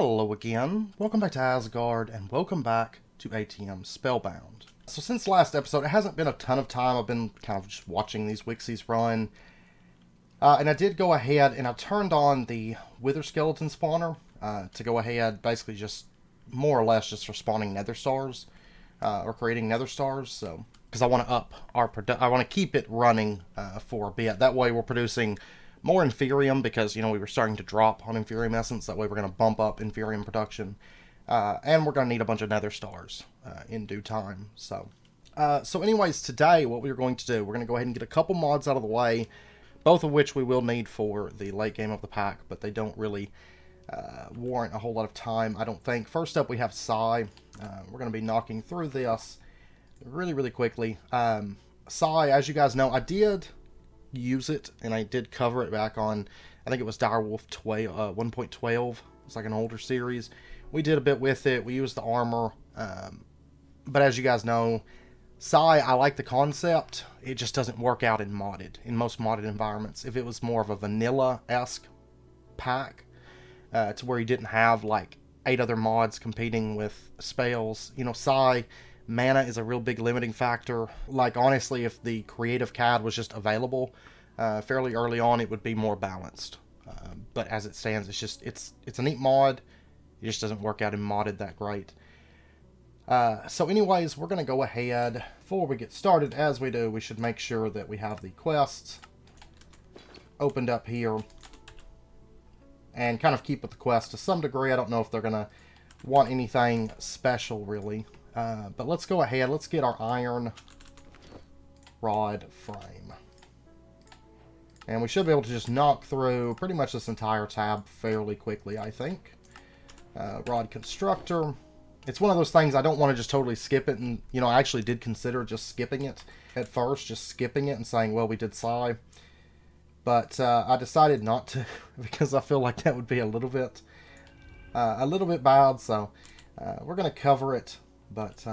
Hello again, welcome back to Asgard, and welcome back to ATM Spellbound. So since last episode, it hasn't been a ton of time. I've been kind of just watching these Wixies run. And I did go ahead and I turned on the Wither Skeleton spawner to go ahead, basically just more or less just for spawning nether stars, or creating nether stars. So, because I want to up our I want to keep it running for a bit. That way we're producing more Inferium, because, you know, we were starting to drop on Inferium Essence. That way we're going to bump up Inferium production. And we're going to need a bunch of nether stars in due time. So anyways, today what we're going to do, we're going to go ahead and get a couple mods out of the way, both of which we will need for the late game of the pack, but they don't really warrant a whole lot of time, I don't think. First up, we have Psi. We're going to be knocking through this really quickly. Psi, as you guys know, I did use it, and I did cover it back on, I think it was Direwolf 1.12. It's like an older series. We did a bit with it. We used the armor, but as you guys know, Psi, I like the concept. It just doesn't work out in most modded environments. If it was more of a vanilla-esque pack, to where you didn't have like 8 other mods competing with spells, you know, Psi, mana is a real big limiting factor. Like, honestly, if the creative CAD was just available fairly early on, it would be more balanced. But as it stands, it's a neat mod. It just doesn't work out in modded that great. So anyways, we're going to go ahead. Before we get started, as we do, we should make sure that we have the quests opened up here. And kind of keep with the quest to some degree. I don't know if they're going to want anything special, really. But let's go ahead. Let's get our iron rod frame. And we should be able to just knock through pretty much this entire tab fairly quickly, I think. Rod constructor. It's one of those things I don't want to just totally skip it. And, you know, I actually did consider just skipping it at first. Just skipping it and saying, well, we did Psi. But I decided not to, because I feel like that would be a little bit bad. So we're going to cover it. But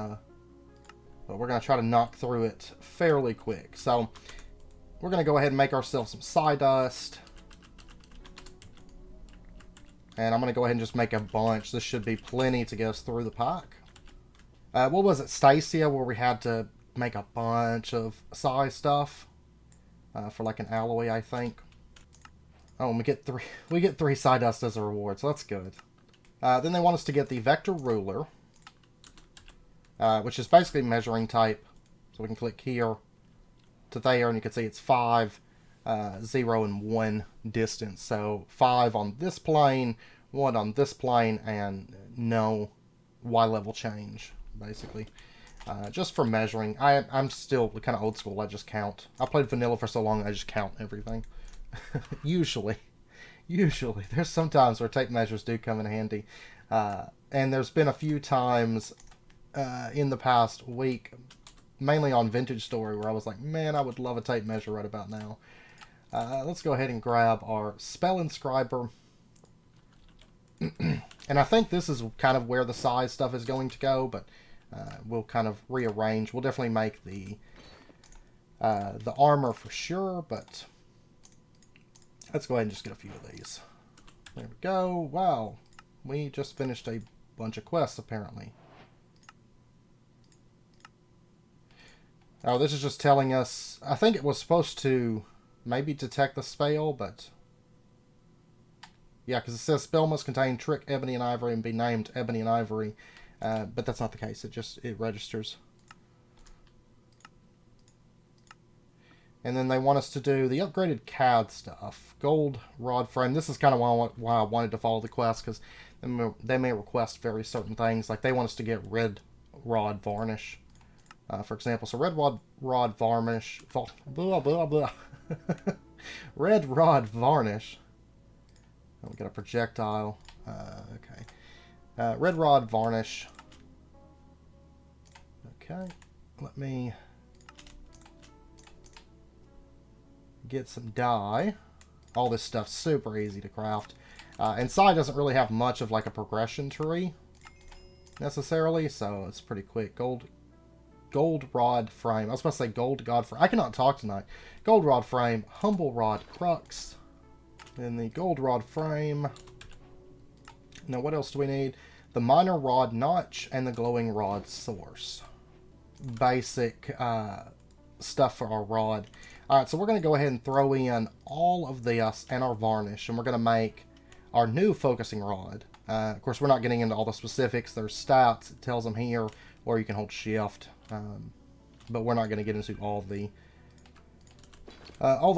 we're going to try to knock through it fairly quick. So we're going to go ahead and make ourselves some Psi dust. And I'm going to go ahead and just make a bunch. This should be plenty to get us through the pack. What was it, Stacia, where we had to make a bunch of Psi stuff for like an alloy, I think. Oh, and we get 3 Psi dust as a reward, so that's good. Then they want us to get the vector ruler. Which is basically measuring type. So we can click here to there, and you can see it's 5, 0, and 1 distance. So 5 on this plane, 1 on this plane, and no Y level change, basically. Just for measuring. I'm still kind of old school. I just count. I played vanilla for so long, I just count everything. Usually. There's some times where tape measures do come in handy. And there's been a few times in the past week, mainly on Vintage Story, where I was like, man, I would love a tape measure right about now. Let's go ahead and grab our Spell Inscriber. And I think this is kind of where the size stuff is going to go, but we'll kind of rearrange. We'll definitely make the armor for sure, but let's go ahead and just get a few of these. There we go. Wow. We just finished a bunch of quests, apparently. Oh, this is just telling us, I think it was supposed to maybe detect the spell, but yeah, because it says spell must contain trick, ebony, and ivory and be named ebony and ivory, but that's not the case. It registers. And then they want us to do the upgraded CAD stuff. Gold rod frame. This is kind of why I wanted to follow the quest, because they may request very certain things. Like they want us to get red rod varnish. For example, so red rod varnish, blah, blah, blah. Red rod varnish. Oh, we got a projectile. Okay. Red rod varnish. Okay. Let me get some dye. All this stuff's super easy to craft. And Psi doesn't really have much of like a progression tree, necessarily, so it's pretty quick. Gold rod frame. I was about to say gold god frame. I cannot talk tonight. Gold rod frame. Humble rod crux. Then the gold rod frame. Now, what else do we need? The minor rod notch and the glowing rod source. Basic stuff for our rod. Alright, so we're going to go ahead and throw in all of this and our varnish, and we're going to make our new focusing rod. Of course, we're not getting into all the specifics. There's stats, it tells them here, or you can hold shift. But we're not going to get into all the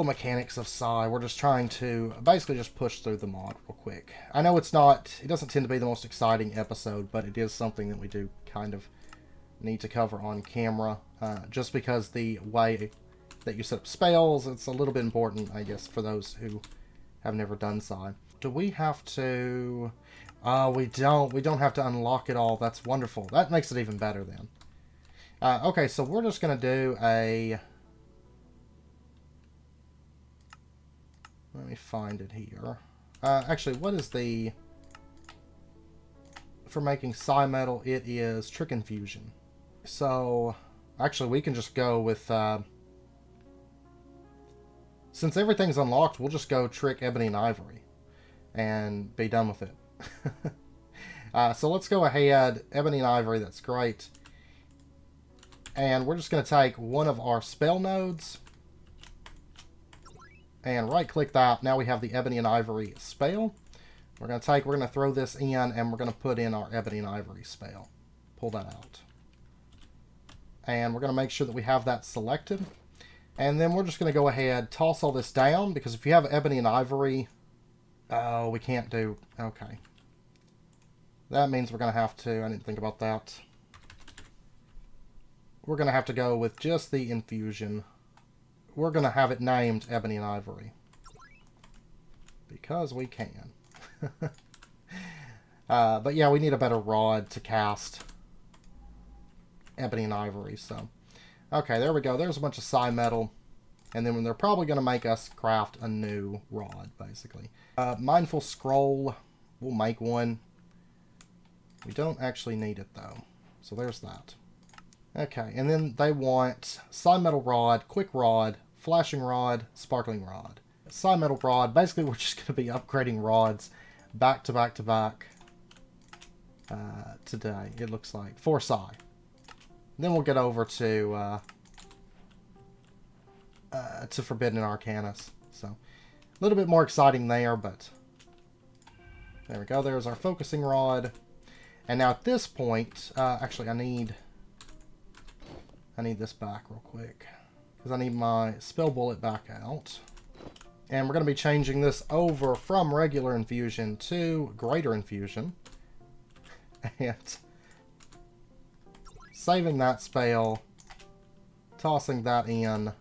mechanics of Psi. We're just trying to basically just push through the mod real quick. I know it doesn't tend to be the most exciting episode, but it is something that we do kind of need to cover on camera. Just because the way that you set up spells, it's a little bit important, I guess, for those who have never done Psi. Do we have to... we don't. We don't have to unlock it all. That's wonderful. That makes it even better then. Okay, so we're just going to do a... Let me find it here. Actually, what is the... For making Psi metal, it is Trick Infusion. So, actually, we can just go with... Since everything's unlocked, we'll just go Trick Ebony and Ivory. And be done with it. So let's go ahead. Ebony and Ivory, that's great. And we're just going to take one of our spell nodes. And right-click that. Now we have the Ebony and Ivory spell. We're going to throw this in, and we're going to put in our Ebony and Ivory spell. Pull that out. And we're going to make sure that we have that selected. And then we're just going to go ahead, toss all this down, because if you have Ebony and Ivory... Oh, we can't do... Okay. That means we're going to have to... I didn't think about that. We're going to have to go with just the infusion. We're going to have it named Ebony and Ivory. Because we can. But yeah, we need a better rod to cast Ebony and Ivory, so... Okay, there we go. There's a bunch of Psi metal. And then they're probably going to make us craft a new rod, basically. Mindful Scroll. We'll make one. We don't actually need it, though. So there's that. Okay, and then they want Psi Metal Rod, Quick Rod, Flashing Rod, Sparkling Rod. Psi Metal Rod, basically we're just going to be upgrading rods back to back to back today, it looks like, for Psi. Then we'll get over to Forbidden Arcanus. So, a little bit more exciting there, but there we go. There's our focusing rod. And now at this point, actually I need this back real quick, because I need my spell bullet back out. And we're going to be changing this over from regular infusion to greater infusion. And saving that spell, tossing that in.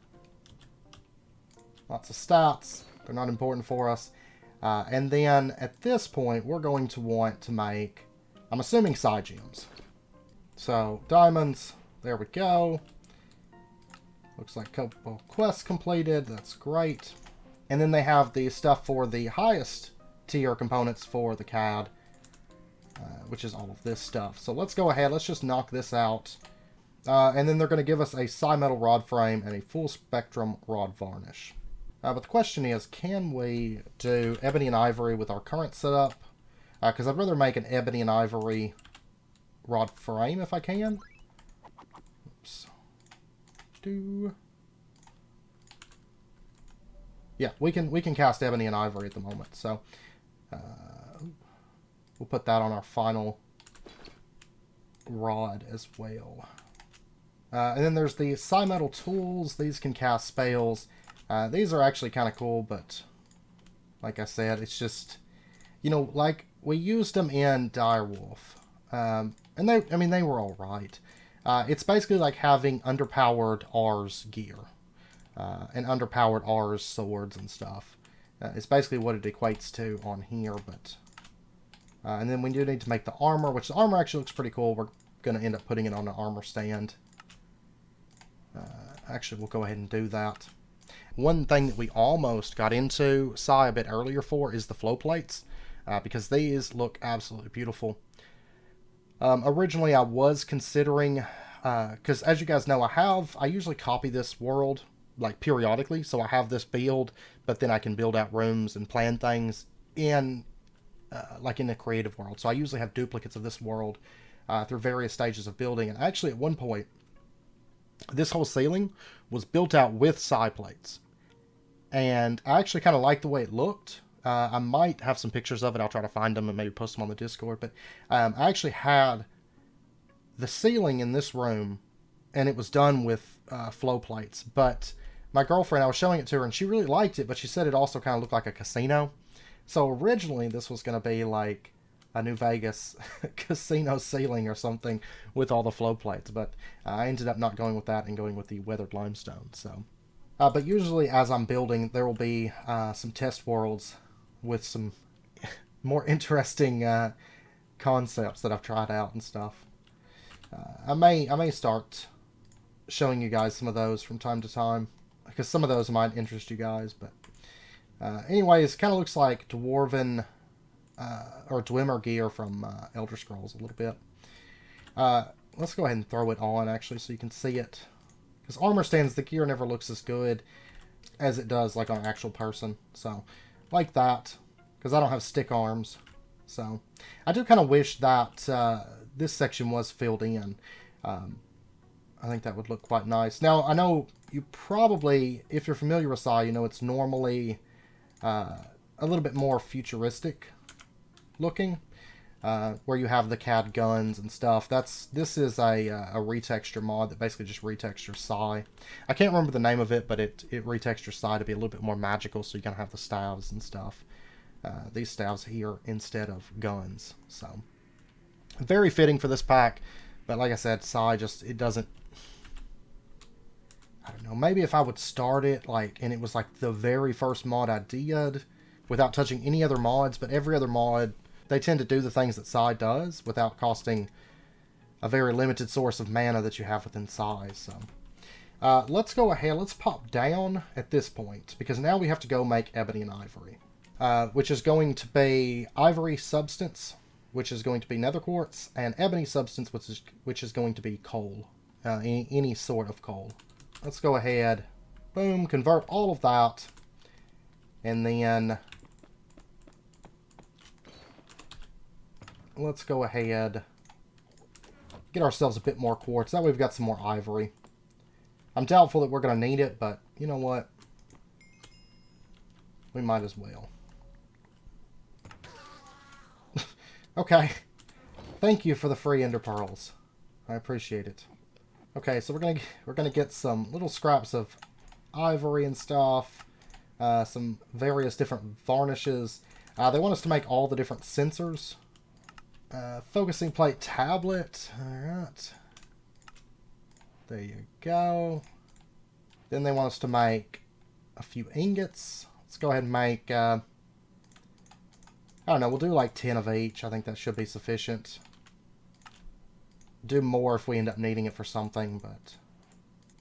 Lots of stats. They're not important for us. And then at this point, we're going to want to make, I'm assuming, Psi gems. So, diamonds. There we go. Looks like a couple quests completed. That's great. And then they have the stuff for the highest tier components for the CAD, which is all of this stuff. So let's go ahead. Let's just knock this out. And then they're going to give us a Psi Metal Rod Frame and a Full Spectrum Rod Varnish. But the question is, can we do Ebony and Ivory with our current setup? Because I'd rather make an Ebony and Ivory Rod Frame if I can. Oops. Yeah, we can cast Ebony and Ivory at the moment, so we'll put that on our final rod as well. And then there's the Psi Metal Tools. These can cast spells. These are actually kind of cool, but like I said, it's just, you know, like we used them in Direwolf, and they were all right. It's basically like having underpowered R's gear. And underpowered R's swords and stuff. It's basically what it equates to on here, but... and then we do need to make the armor, which the armor actually looks pretty cool. We're going to end up putting it on an armor stand. Actually, we'll go ahead and do that. One thing that we almost got into Psi a bit earlier for is the flow plates, because these look absolutely beautiful. Originally, I was considering... because as you guys know, I usually copy this world like periodically, so I have this build, but then I can build out rooms and plan things in like in the creative world. So I usually have duplicates of this world through various stages of building. And actually, at one point, this whole ceiling was built out with Psi plates. And I actually kind of liked the way it looked. I might have some pictures of it. I'll try to find them and maybe post them on the Discord. But I actually had the ceiling in this room, and it was done with flow plates. But my girlfriend, I was showing it to her, and she really liked it, but she said it also kind of looked like a casino. So originally, this was going to be like a New Vegas casino ceiling or something with all the flow plates. But I ended up not going with that and going with the weathered limestone. So, but usually as I'm building, there will be some test worlds with some more interesting concepts that I've tried out and stuff. I may start showing you guys some of those from time to time, because some of those might interest you guys. But anyways, kind of looks like dwarven or Dwemer gear from Elder Scrolls a little bit. Let's go ahead and throw it on actually so you can see it, because armor stands, the gear never looks as good as it does like on an actual person. So like that, because I don't have stick arms. So I do kind of wish that this section was filled in. I think that would look quite nice. Now, I know you probably, if you're familiar with Psi, you know it's normally a little bit more futuristic looking, where you have the CAD guns and stuff. This is a retexture mod that basically just retextures Psi. I can't remember the name of it, but it retextures Psi to be a little bit more magical, so you can have the staves and stuff. These staves here instead of guns. So very fitting for this pack, but like I said, Psi just, it doesn't, I don't know, maybe if I would start it like, and it was like the very first mod I did without touching any other mods, but every other mod, they tend to do the things that Psi does without costing a very limited source of mana that you have within Psi. So let's go ahead, let's pop down at this point, because now we have to go make ebony and ivory, which is going to be ivory substance, which is going to be nether quartz, and ebony substance, which is going to be coal, any sort of coal. Let's go ahead, boom, convert all of that, and then let's go ahead, get ourselves a bit more quartz. That way we've got some more ivory. I'm doubtful that we're going to need it, but you know what? We might as well. Okay. Thank you for the free ender pearls. I appreciate it. Okay, so we're gonna get some little scraps of ivory and stuff, some various different varnishes. They want us to make all the different sensors. Focusing plate tablet. Alright. There you go. Then they want us to make a few ingots. Let's go ahead and make, I don't know, we'll do like 10 of each. I think that should be sufficient. Do more if we end up needing it for something, but...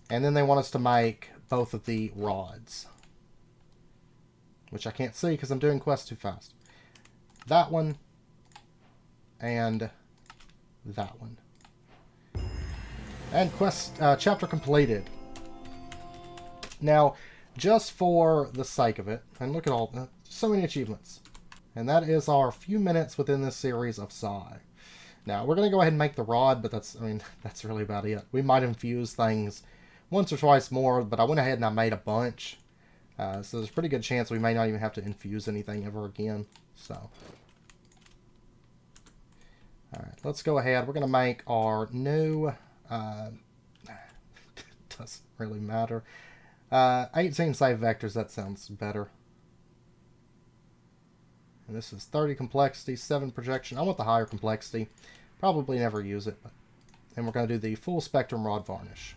And then they want us to make both of the rods, which I can't see because I'm doing quests too fast. That one, and that one. And quest chapter completed. Now, just for the sake of it, and look at all, so many achievements. And that is our few minutes within this series of Psi. Now, we're going to go ahead and make the rod, but that's really about it. We might infuse things once or twice more, but I went ahead and I made a bunch. So there's a pretty good chance we may not even have to infuse anything ever again. So, alright, let's go ahead. We're going to make our new, doesn't really matter. 18 save vectors, that sounds better. And this is 30 complexity, 7 projection. I want the higher complexity. Probably never use it. But, and we're going to do the full spectrum rod varnish.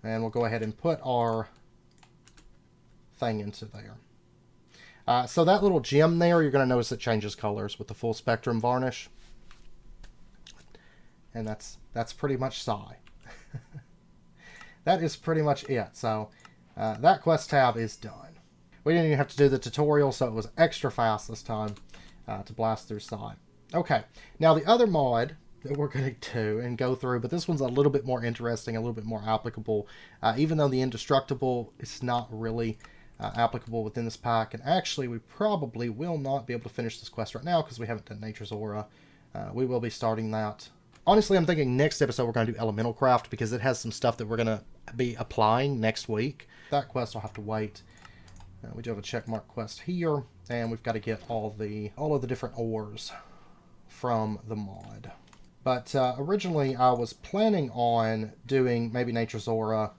And we'll go ahead and put our thing into there. So that little gem there, you're going to notice it changes colors with the full spectrum varnish. And that's pretty much Psi. That is pretty much it. So that quest tab is done. We didn't even have to do the tutorial, so it was extra fast this time to blast through Psi. Okay, now the other mod that we're going to do and go through, but this one's a little bit more interesting, a little bit more applicable. Even though the indestructible is not really applicable within this pack. And actually, we probably will not be able to finish this quest right now because we haven't done Nature's Aura. We will be starting that. Honestly, I'm thinking next episode we're going to do Elemental Craft because it has some stuff that we're going to be applying next week. That quest will have to wait. We do have a checkmark quest here, and we've got to get all of the different ores from the mod. But originally I was planning on doing maybe Nature's Aura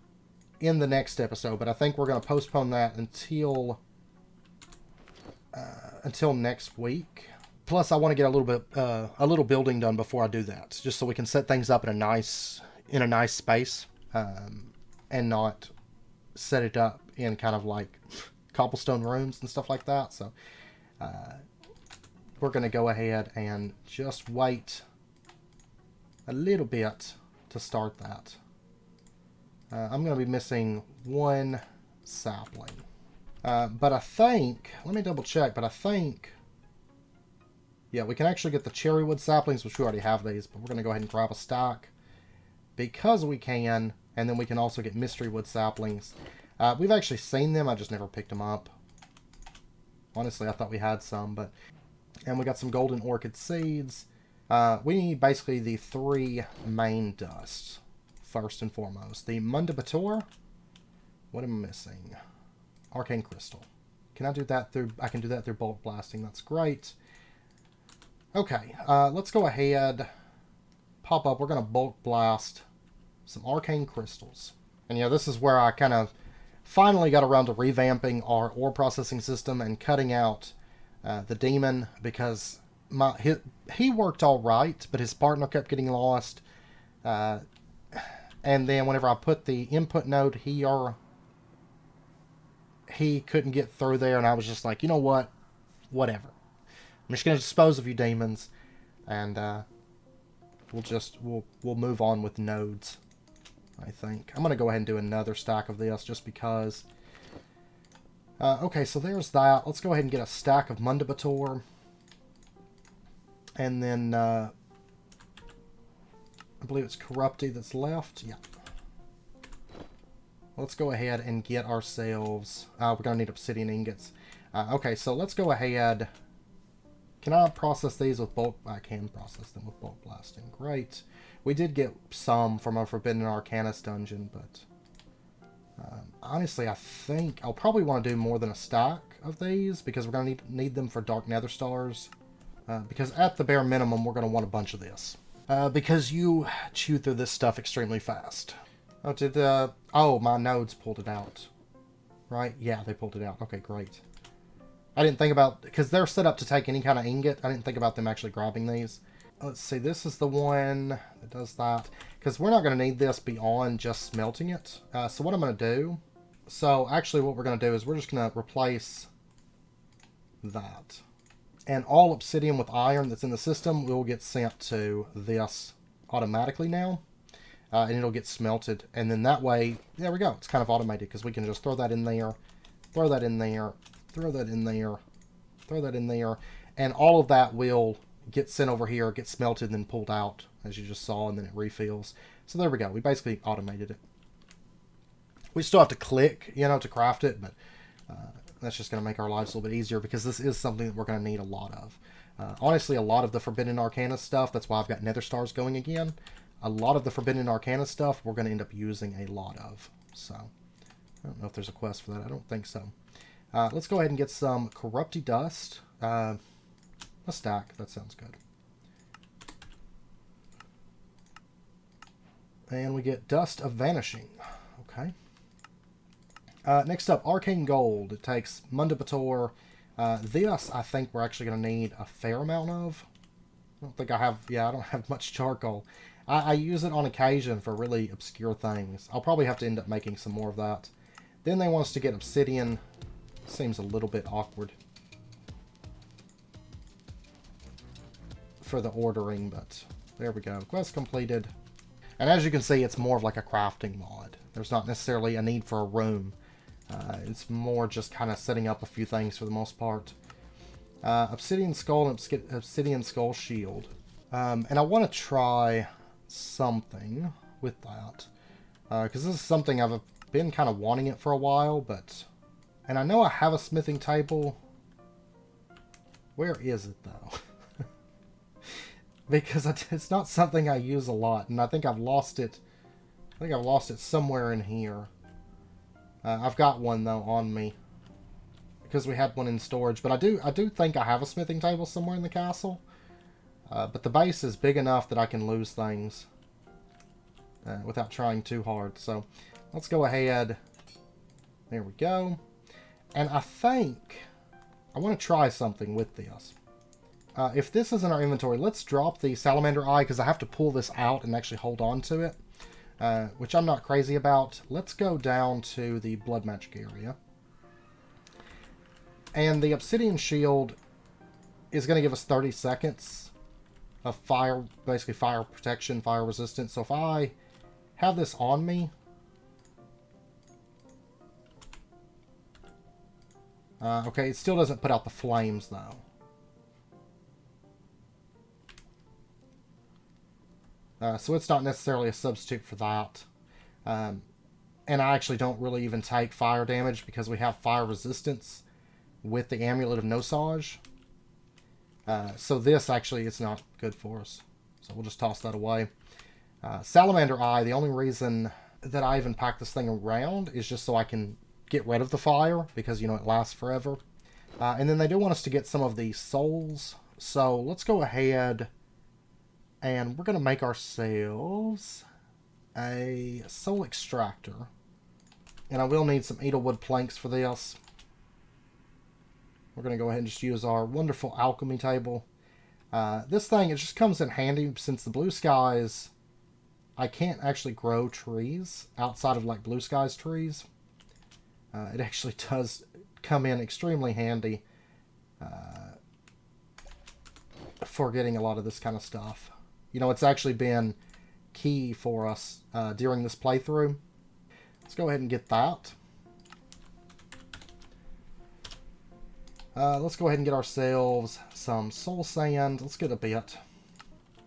in the next episode, but I think we're going to postpone that until next week. Plus, I want to get a little building done before I do that, just so we can set things up in a nice space, and not set it up in kind of like cobblestone rooms and stuff like that. So we're going to go ahead and just wait a little bit to start that. I'm going to be missing one sapling, but I think, let me double check, but I think, yeah, we can actually get the cherrywood saplings, which we already have these, but we're going to go ahead and grab a stack because we can, and then we can also get mystery wood saplings. We've actually seen them, I just never picked them up. Honestly, I thought we had some, and we got some golden orchid seeds. We need basically the 3 main dusts, first and foremost. The Mundabator. What am I missing? Arcane crystal. Can I do that through, I can do that through bulk blasting, that's great. Okay, let's go ahead, pop up, we're going to bulk blast some arcane crystals. And yeah, this is where I kind of finally got around to revamping our ore processing system and cutting out the demon, because he worked all right, but his partner kept getting lost. And then whenever I put the input node here, he couldn't get through there, and I was just like, you know what? Whatever. I'm just going to dispose of you demons, and we'll move on with nodes, I think. I'm going to go ahead and do another stack of this just because. Okay, so there's that. Let's go ahead and get a stack of Mundabator. And then I believe it's Corrupti that's left. Yeah. Let's go ahead and get ourselves. We're going to need obsidian ingots. Okay, so let's go ahead. Can I process these with bulk? I can process them with bulk blasting. Great. We did get some from our Forbidden Arcanus dungeon, but honestly, I think I'll probably want to do more than a stack of these because we're going to need them for Dark Nether Stars. Because at the bare minimum, we're going to want a bunch of this. Because you chew through this stuff extremely fast. Oh, oh, my nodes pulled it out. Right? Yeah, they pulled it out. Okay, great. I didn't think about, because they're set up to take any kind of ingot, I didn't think about them actually grabbing these. Let's see, this is the one that does that. Because we're not going to need this beyond just smelting it. So what I'm going to do, so actually what we're going to do is we're just going to replace that. And all obsidian with iron that's in the system will get sent to this automatically now. And it'll get smelted. And then that way, there we go, it's kind of automated because we can just throw that in there, throw that in there, throw that in there, throw that in there, and all of that will get sent over here, get smelted, and then pulled out, as you just saw, and then it refills. So there we go. We basically automated it. We still have to click, you know, to craft it, but that's just going to make our lives a little bit easier because this is something that we're going to need a lot of. Honestly, a lot of the Forbidden Arcanus stuff, that's why I've got Nether Stars going again. A lot of the Forbidden Arcanus stuff we're going to end up using a lot of. So, I don't know if there's a quest for that. I don't think so. Let's go ahead and get some Corrupti Dust. A stack. That sounds good. And we get Dust of Vanishing. Okay. Next up, Arcane Gold. It takes Mundabator. This, I think we're actually going to need a fair amount of. I don't think I have... Yeah, I don't have much charcoal. I use it on occasion for really obscure things. I'll probably have to end up making some more of that. Then they want us to get obsidian. Seems a little bit awkward for the ordering, but there we go. Quest completed. And as you can see, it's more of like a crafting mod. There's not necessarily a need for a room. It's more just kind of setting up a few things for the most part. Obsidian Skull and Obsidian Skull Shield. And I want to try something with that. Because this is something I've been kind of wanting it for a while, but And I know I have a smithing table. Where is it, though? Because it's not something I use a lot, and I think I've lost it. I think I've lost it somewhere in here. I've got one, though, on me. Because we had one in storage. But I do think I have a smithing table somewhere in the castle. But the base is big enough that I can lose things without trying too hard. So let's go ahead. There we go. And I think I want to try something with this. If this is in our inventory, let's drop the salamander eye because I have to pull this out and actually hold on to it. Which I'm not crazy about. Let's go down to the blood magic area. And the obsidian shield is going to give us 30 seconds of fire, basically fire protection, fire resistance. So if I have this on me, okay, it still doesn't put out the flames though. So it's not necessarily a substitute for that. And I actually don't really even take fire damage because we have fire resistance with the Amulet of Nosage. So this actually is not good for us. So we'll just toss that away. Salamander Eye, the only reason that I even pack this thing around is just so I can get rid of the fire because, you know, it lasts forever. And then they do want us to get some of the souls. So let's go ahead and we're going to make ourselves a soul extractor. And I will need some Edelwood planks for this. We're going to go ahead and just use our wonderful alchemy table. This thing, it just comes in handy since the blue skies, I can't actually grow trees outside of like blue skies trees. It actually does come in extremely handy for getting a lot of this kind of stuff. You know, it's actually been key for us during this playthrough. Let's go ahead and get that. Let's go ahead and get ourselves some soul sand. Let's get a bit.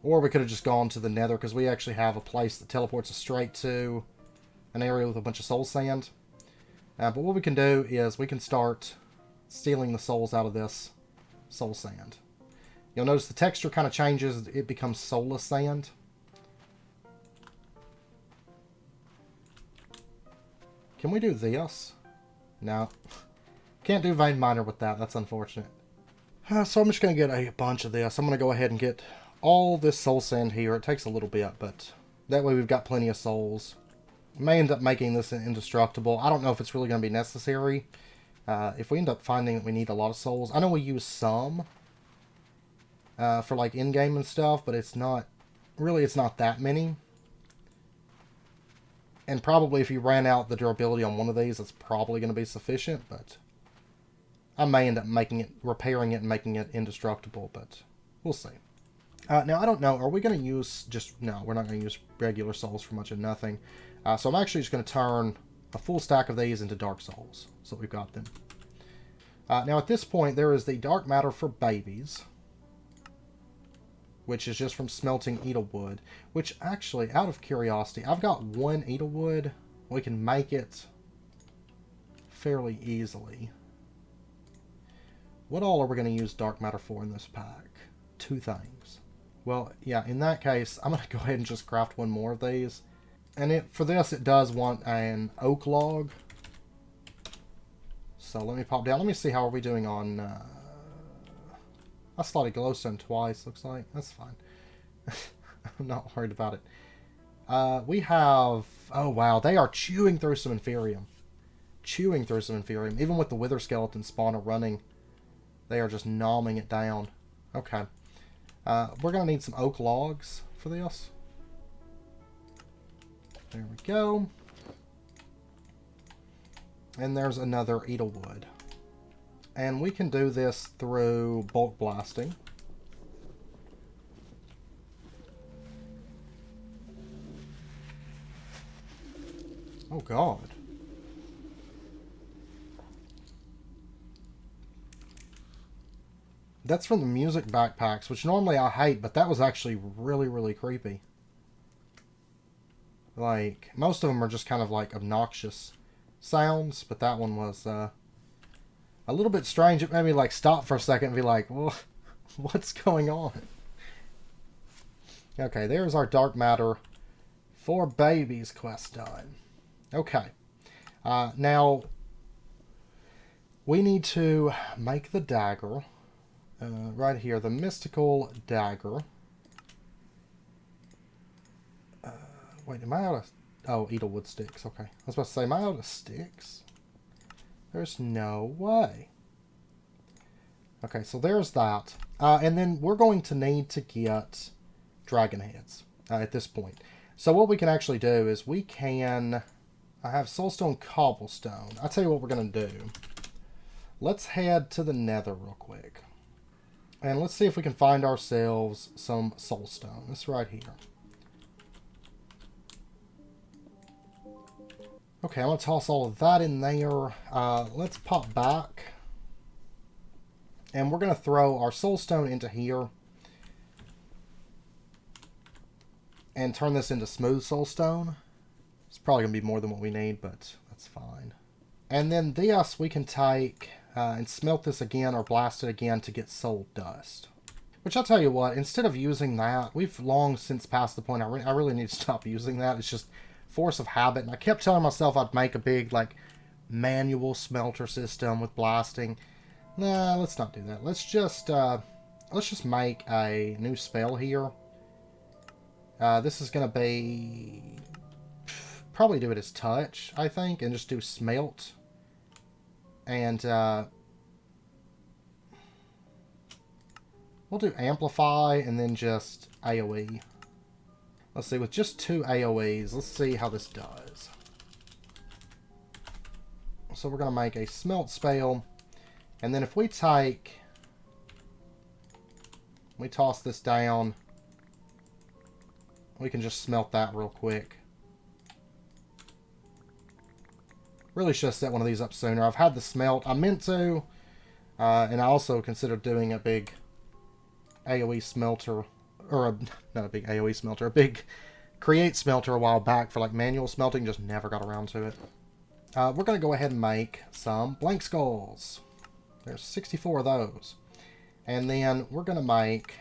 Or we could have just gone to the nether because we actually have a place that teleports us straight to an area with a bunch of soul sand. But what we can do is we can start stealing the souls out of this soul sand. You'll notice the texture kind of changes. It becomes soulless sand. Can we do this? No. Can't do vein miner with that. That's unfortunate. So I'm just going to get a bunch of this. I'm going to go ahead and get all this soul sand here. It takes a little bit, but that way we've got plenty of souls. May end up making this indestructible. I don't know if it's really going to be necessary. If we end up finding that we need a lot of souls. I know we use some for like in-game and stuff, but it's not that many. And probably if you ran out the durability on one of these, it's probably going to be sufficient, but I may end up repairing it and making it indestructible, but we'll see. Now, I don't know. Are we going to use no, we're not going to use regular souls for much of nothing. So I'm actually just going to turn a full stack of these into dark souls. So we've got them. Now, at this point, there is the dark matter for babies, which is just from smelting Edelwood, which actually, out of curiosity, I've got one Edelwood. We can make it fairly easily. What all are we going to use dark matter for in this pack? 2 things. Well, yeah, in that case, I'm going to go ahead and just craft one more of these. And for this, it does want an oak log. So let me pop down. Let me see how are we doing on... I slotted glowstone twice, looks like. That's fine. I'm not worried about it. We have... Oh, wow. They are chewing through some Inferium. Chewing through some Inferium. Even with the Wither Skeleton spawner running, they are just nomming it down. Okay. We're going to need some oak logs for this. There we go. And there's another Edelwood. And we can do this through bulk blasting. Oh god. That's from the music backpacks, which normally I hate, but that was actually really, really creepy. Like, most of them are just kind of like obnoxious sounds, but that one was a little bit strange. It made me like stop for a second and be like, well, what's going on? Okay, there's our dark matter for babies quest done. Okay. Now, we need to make the dagger. Right here, the mystical dagger. Wait, am I out of... Oh, Edelwood sticks. Okay. I was about to say, am I out of sticks? There's no way. Okay, so there's that. And then we're going to need to get dragon heads at this point. So what we can actually do is we can... I have soulstone cobblestone. I'll tell you what we're going to do. Let's head to the nether real quick. And let's see if we can find ourselves some soulstone. This right here. Okay, I'm going to toss all of that in there. Let's pop back. And we're going to throw our soulstone into here. And turn this into smooth soulstone. It's probably going to be more than what we need, but that's fine. And then this we can take and smelt this again or blast it again to get soul dust. Which I'll tell you what, instead of using that, we've long since passed the point I really need to stop using that. It's just force of habit. And I kept telling myself I'd make a big, like, manual smelter system with blasting. Nah, let's not do that. Let's just make a new spell here. This is going to be... Probably do it as touch, I think, and just do smelt. And we'll do amplify and then just AoE. Let's see, with just 2 AoEs, let's see how this does. So we're going to make a smelt spell. And then if we take... We toss this down. We can just smelt that real quick. Really should have set one of these up sooner. I've had the smelt. I meant to. And I also considered doing a big AoE smelter. Or not a big AoE smelter. A big create smelter a while back for like manual smelting. Just never got around to it. We're going to go ahead and make some blank skulls. There's 64 of those. And then we're going to make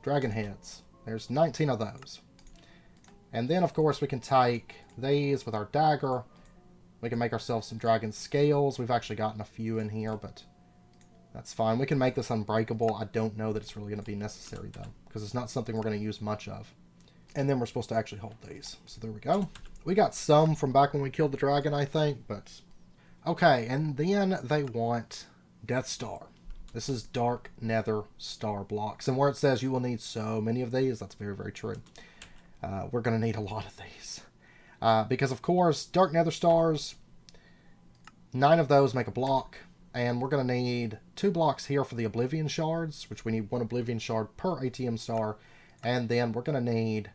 dragon heads. There's 19 of those. And then, of course, we can take these with our dagger. We can make ourselves some dragon scales. We've actually gotten a few in here, but that's fine. We can make this unbreakable. I don't know that it's really going to be necessary, though, because it's not something we're going to use much of. And then we're supposed to actually hold these. So there we go. We got some from back when we killed the dragon, I think, but... Okay, and then they want Death Star. This is Dark Nether Star blocks. And where it says you will need so many of these, that's very, very true. We're going to need a lot of these. Because, of course, Dark Nether Stars, 9 of those make a block. And we're going to need 2 blocks here for the Oblivion Shards, which we need 1 Oblivion Shard per ATM star. And then we're going to need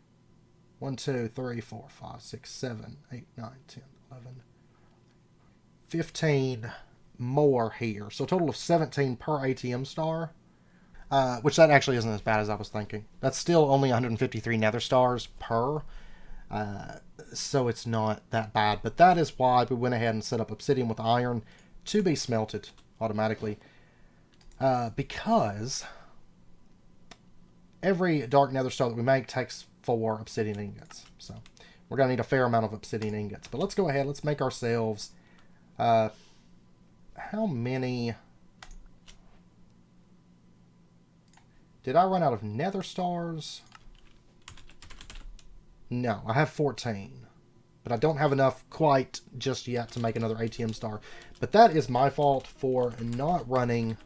1, 2, 3, 4, 5, 6, 7, 8, 9, 10, 11, 15 more here. So a total of 17 per ATM star. Which that actually isn't as bad as I was thinking. That's still only 153 nether stars per. So it's not that bad. But that is why we went ahead and set up obsidian with iron to be smelted automatically. Because every dark nether star that we make takes 4 obsidian ingots. So we're going to need a fair amount of obsidian ingots. But let's go ahead. Let's make ourselves... how many... Did I run out of nether stars? No, I have 14. But I don't have enough quite just yet to make another ATM star. But that is my fault for not running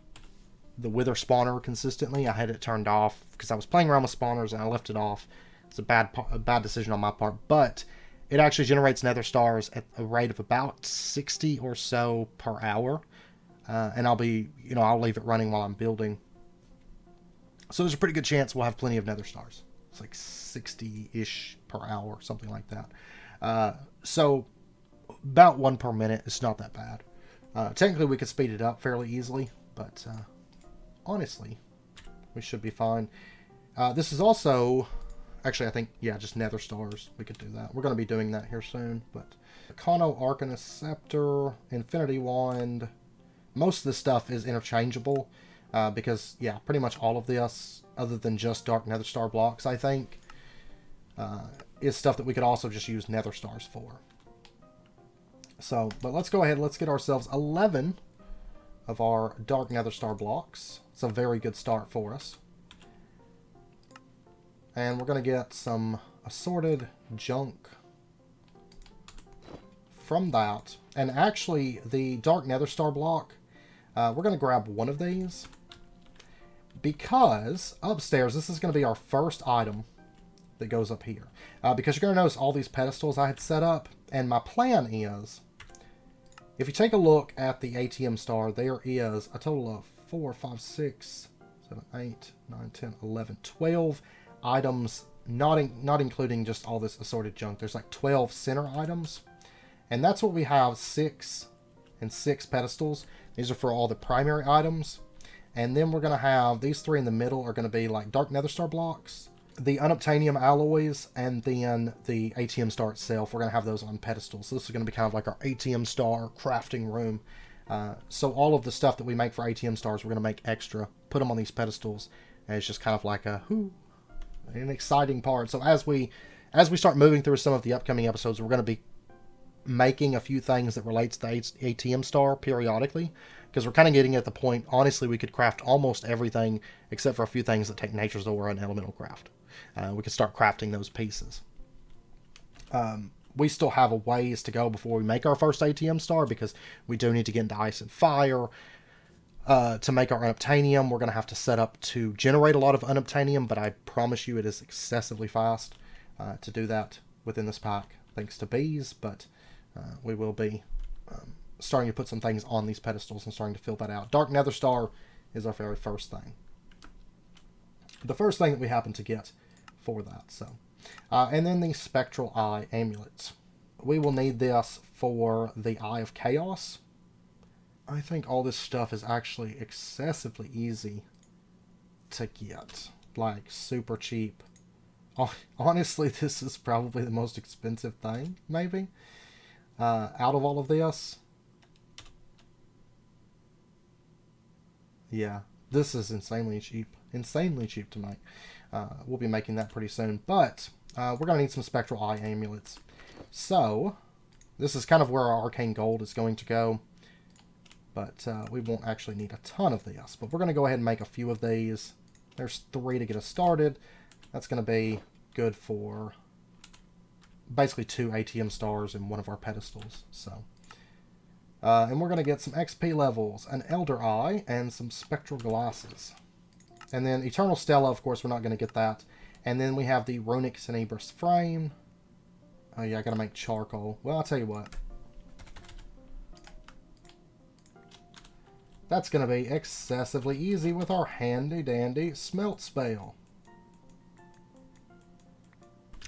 the wither spawner consistently. I had it turned off because I was playing around with spawners and I left it off. It's a bad decision on my part. But it actually generates nether stars at a rate of about 60 or so per hour. And I'll leave it running while I'm building. So there's a pretty good chance we'll have plenty of nether stars. It's like 60-ish per hour, something like that. So about 1 per minute. It's not that bad. Technically, we could speed it up fairly easily, but honestly, we should be fine. This is also... Actually, I think, yeah, just nether stars. We could do that. We're going to be doing that here soon, but... Arcanus+Psi Scepter, Infinity Wand... most of this stuff is interchangeable because, yeah, pretty much all of this, other than just dark nether star blocks, I think, is stuff that we could also just use nether stars for. So, but let's go ahead, let's get ourselves 11 of our dark nether star blocks. It's a very good start for us. And we're going to get some assorted junk from that. And actually, the dark nether star block, we're going to grab one of these. Because upstairs, this is going to be our first item that goes up here. Because you're going to notice all these pedestals I had set up. And my plan is, if you take a look at the ATM star, there is a total of 4, 5, 6, 7, 8, 9, 10, 11, 12 items, not including just all this assorted junk. There's like 12 center items. And that's what we have, 6 and 6 pedestals. These are for all the primary items. And then we're going to have, these 3 in the middle are going to be like dark nether star blocks, the unobtainium alloys, and then the ATM star itself. We're going to have those on pedestals. So this is going to be kind of like our ATM star crafting room. So all of the stuff that we make for ATM stars, we're going to make extra, put them on these pedestals, and it's just kind of like an exciting part. So as we start moving through some of the upcoming episodes, we're going to be making a few things that relate to the ATM star periodically, because we're kind of getting at the point, honestly, we could craft almost everything except for a few things that take nature's ore and elemental craft. We could start crafting those pieces. We still have a ways to go before we make our first ATM star, because we do need to get into ice and fire. To make our unobtainium, we're going to have to set up to generate a lot of unobtainium, but I promise you it is excessively fast to do that within this pack, thanks to bees. But we will be starting to put some things on these pedestals and starting to fill that out. Dark nether star is our very first thing. The first thing that we happen to get for that. So, and then the spectral eye amulets. We will need this for the Eye of Chaos. I think all this stuff is actually excessively easy to get. Like, super cheap. Honestly, this is probably the most expensive thing, maybe, out of all of this. Yeah, this is insanely cheap. Insanely cheap to make. We'll be making that pretty soon. But we're going to need some spectral eye amulets. So, this is kind of where our arcane gold is going to go. But we won't actually need a ton of this. But we're going to go ahead and make a few of these. There's 3 to get us started. That's going to be good for basically 2 ATM stars and 1 of our pedestals. So, and we're going to get some XP levels, an Elder Eye, and some spectral glasses. And then Eternal Stella, of course, we're not going to get that. And then we have the Runic Tenebrous Frame. Oh yeah, I got to make charcoal. Well, I'll tell you what. That's going to be excessively easy with our handy-dandy smelt spell.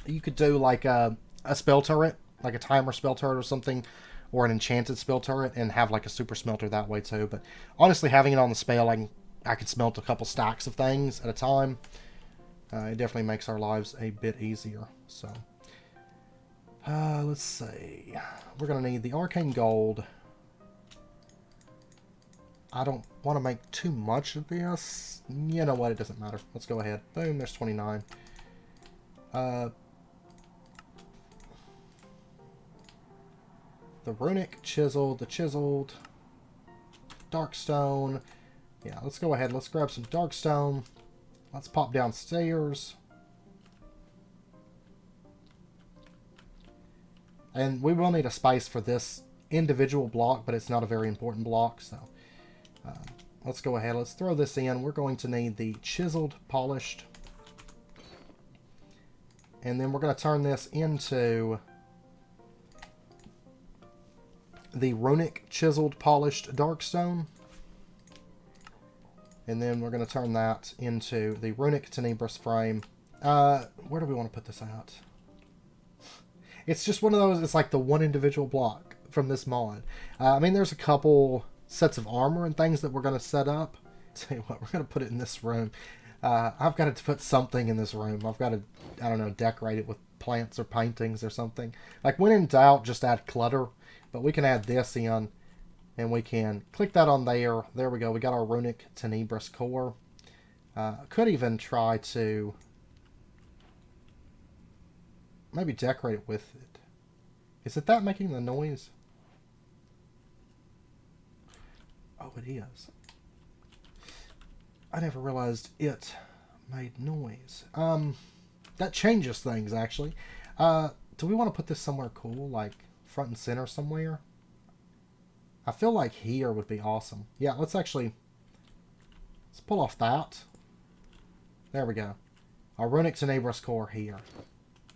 You could do like a spell turret, like a timer spell turret or something, or an enchanted spell turret, and have like a super smelter that way too. But honestly, having it on the spell, I could smelt a couple stacks of things at a time. It definitely makes our lives a bit easier. So, let's see. We're going to need the arcane gold. I don't want to make too much of this. You know what? It doesn't matter. Let's go ahead. Boom, there's 29. The runic chiseled, the chiseled, darkstone. Yeah, let's go ahead. Let's grab some darkstone. Let's pop downstairs. And we will need a space for this individual block, but it's not a very important block, so let's go ahead. Let's throw this in. We're going to need the chiseled, polished. And then we're going to turn this into the runic, chiseled, polished darkstone. And then we're going to turn that into the Runic Tenebrous Frame. Where do we want to put this at? It's just one of those, it's like the one individual block from this mod. I mean, there's a couple sets of armor and things that we're going to set up. Tell you what, we're going to put it in this room. I've got to put something in this room. I've got to, I don't know, decorate it with plants or paintings or something. Like, when in doubt, just add clutter. But we can add this in, And we can click that on there. There we go. We got our runic tenebrous core. Could even try to maybe decorate it with it. Is it that making the noise? Oh, it is. I never realized it made noise. That changes things, actually. Do we want to put this somewhere cool, like front and center somewhere? I feel like here would be awesome. Yeah, let's pull off that. There we go. Our runic tenebrous core here.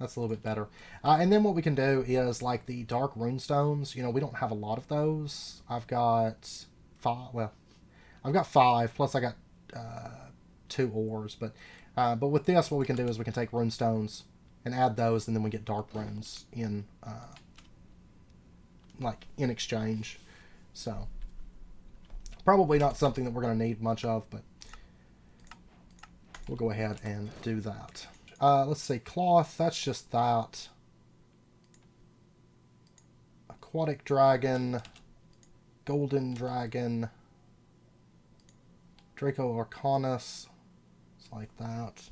That's a little bit better. And then what we can do is like the dark runestones. You know, we don't have a lot of those. I've got 5. Well, I've got 5 plus I got 2 ores. But with this, what we can do is we can take runestones and add those, and then we get dark runes in in exchange. So probably not something that we're going to need much of, but we'll go ahead and do that. Let's see, cloth, that's just that. Aquatic dragon, golden dragon, Draco Arcanus, it's like that.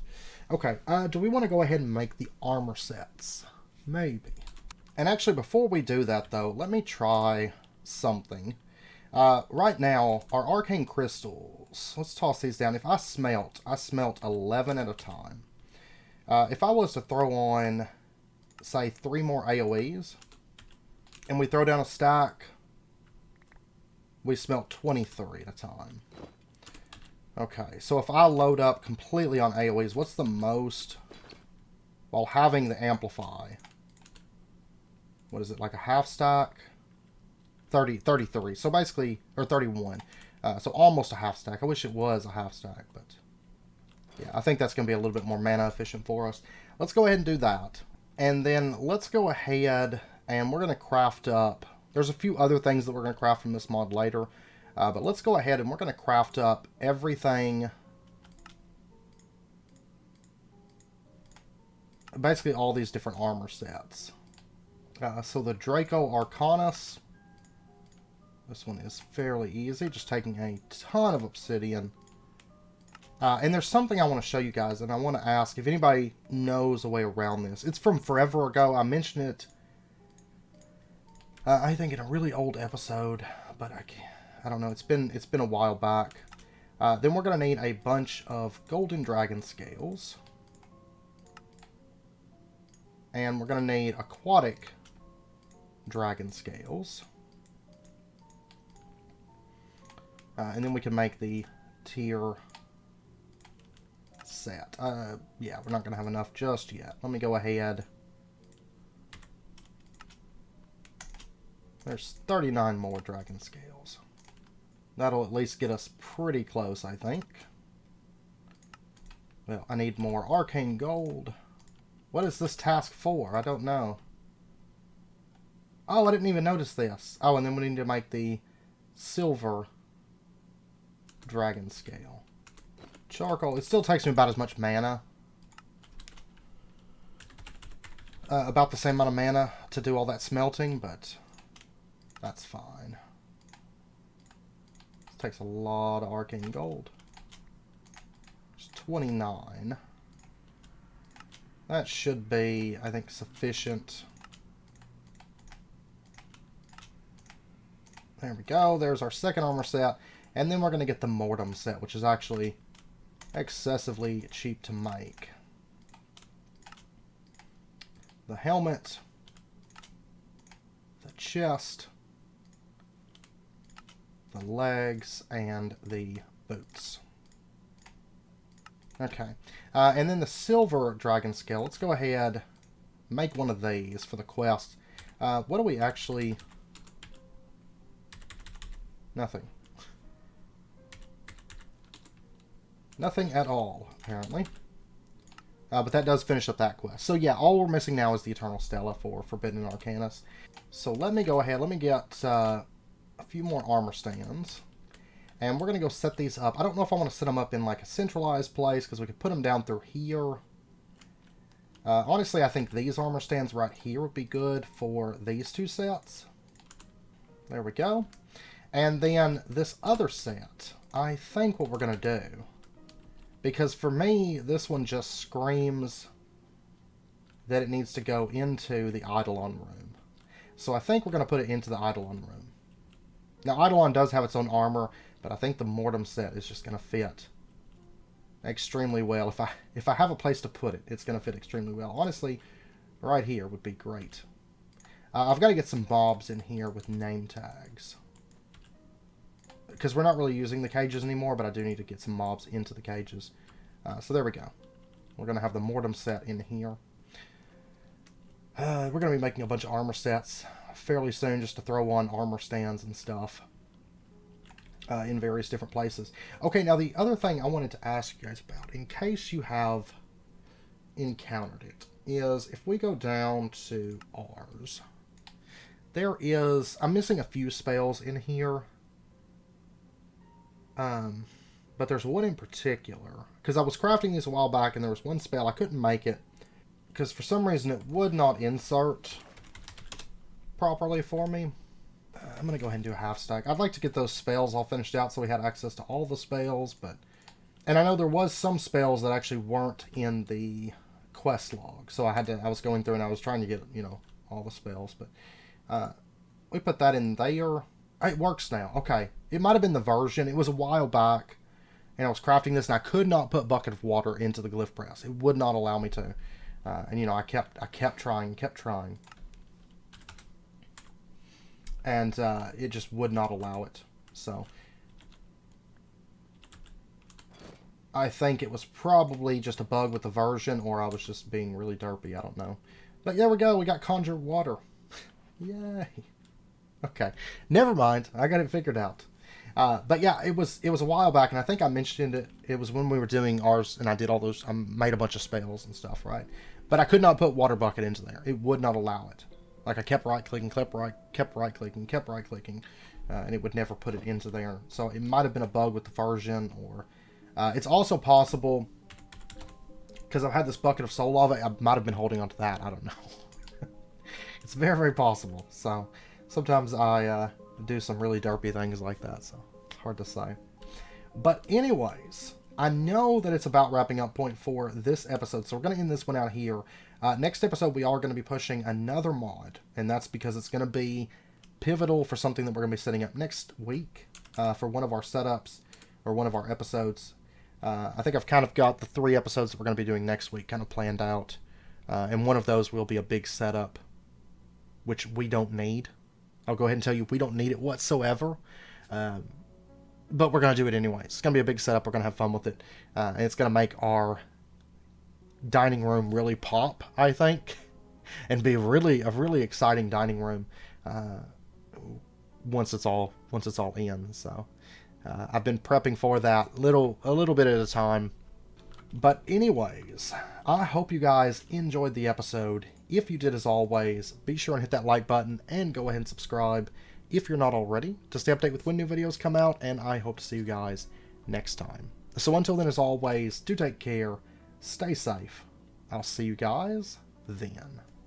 Okay, do we want to go ahead and make the armor sets? Maybe. And actually, before we do that, though, let me try something. Right now, our arcane crystals, let's toss these down. If I smelt 11 at a time. If I was to throw on, say, 3 more AoEs, and we throw down a stack, we smelt 23 at a time. Okay, so if I load up completely on AoEs, what's the most while having the amplify? What is it, like a half stack? 33. So basically, or 31. So almost a half stack. I wish it was a half stack, but yeah, I think that's going to be a little bit more mana efficient for us. Let's go ahead and do that. And then let's go ahead and we're going to craft up. There's a few other things that we're going to craft from this mod later. But let's go ahead and we're going to craft up everything. Basically all these different armor sets. So the Draco Arcanus. This one is fairly easy. Just taking a ton of obsidian. And there's something I want to show you guys, and I want to ask if anybody knows a way around this. It's from forever ago. I mentioned it, I think, in a really old episode, but I don't know. It's been a while back. Then we're going to need a bunch of golden dragon scales, and we're going to need aquatic dragon scales, and then we can make the tier set. Yeah, we're not going to have enough just yet. Let me go ahead. There's 39 more dragon scales. That'll at least get us pretty close, I think. Well, I need more arcane gold. What is this task for? I don't know. Oh, I didn't even notice this. Oh, and then we need to make the silver dragon scale. Charcoal. It still takes me about as much mana. About the same amount of mana to do all that smelting, but that's fine. This takes a lot of arcane gold. It's 29. That should be, I think, sufficient. There we go. There's our second armor set. And then we're going to get the Mortem set, which is actually excessively cheap to make. The helmet, the chest, the legs, and the boots. Okay, and then the silver dragon scale. Let's go ahead, make one of these for the quest. What do we actually... Nothing. Nothing at all, apparently. But that does finish up that quest. So yeah, all we're missing now is the Eternal Stella for Forbidden Arcanus. So let me go ahead, let me get a few more armor stands. And we're going to go set these up. I don't know if I want to set them up in like a centralized place, because we could put them down through here. Honestly, I think these armor stands right here would be good for these two sets. There we go. And then this other set, I think what we're going to do, because for me, this one just screams that it needs to go into the Eidolon room. So I think we're going to put it into the Eidolon room. Now, Eidolon does have its own armor, but I think the Mortem set is just going to fit extremely well. If I have a place to put it, it's going to fit extremely well. Honestly, right here would be great. I've got to get some mobs in here with name tags, because we're not really using the cages anymore, but I do need to get some mobs into the cages. So there we go. We're going to have the Mortem set in here. We're going to be making a bunch of armor sets fairly soon, just to throw on armor stands and stuff in various different places. Okay, now the other thing I wanted to ask you guys about, in case you have encountered it, is if we go down to ours, there is... I'm missing a few spells in here. But there's one in particular, because I was crafting these a while back, and there was one spell I couldn't make it because for some reason it would not insert properly for me. I'm going to go ahead and do a half stack. I'd like to get those spells all finished out so we had access to all the spells, but... And I know there was some spells that actually weren't in the quest log, so I was going through and I was trying to get, you know, all the spells, but we put that in there. It works now. Okay. It might have been the version. It was a while back, and I was crafting this, and I could not put bucket of water into the glyph press. It would not allow me to. And, you know, I kept trying. And it just would not allow it. So I think it was probably just a bug with the version, or I was just being really derpy. I don't know. But there we go. We got conjure water. Yay. Okay. Never mind. I got it figured out. But yeah, it was a while back, and I think I mentioned it. It was when we were doing ours, and I did all those. I made a bunch of spells and stuff, right? But I could not put water bucket into there. It would not allow it. Like, I kept right-clicking, kept right-clicking, and it would never put it into there. So it might have been a bug with the version, or it's also possible, because I've had this bucket of soul lava, I might have been holding on to that. I don't know. It's very, very possible. So sometimes I do some really derpy things like that, so it's hard to say. But anyways, I know that it's about wrapping up point for this episode, so we're going to end this one out here. Next episode, we are going to be pushing another mod, and that's because it's going to be pivotal for something that we're going to be setting up next week for one of our setups, or one of our episodes. I think I've kind of got the 3 episodes that we're going to be doing next week kind of planned out, and one of those will be a big setup, which we don't need. I'll go ahead and tell you, we don't need it whatsoever. But we're going to do it anyways. It's going to be a big setup. We're going to have fun with it. And it's going to make our dining room really pop, I think. And be a really exciting dining room once it's all in. So I've been prepping for that a little bit at a time. But anyways, I hope you guys enjoyed the episode. If you did, as always, be sure and hit that like button and go ahead and subscribe if you're not already to stay updated with when new videos come out, and I hope to see you guys next time. So until then, as always, do take care, stay safe. I'll see you guys then.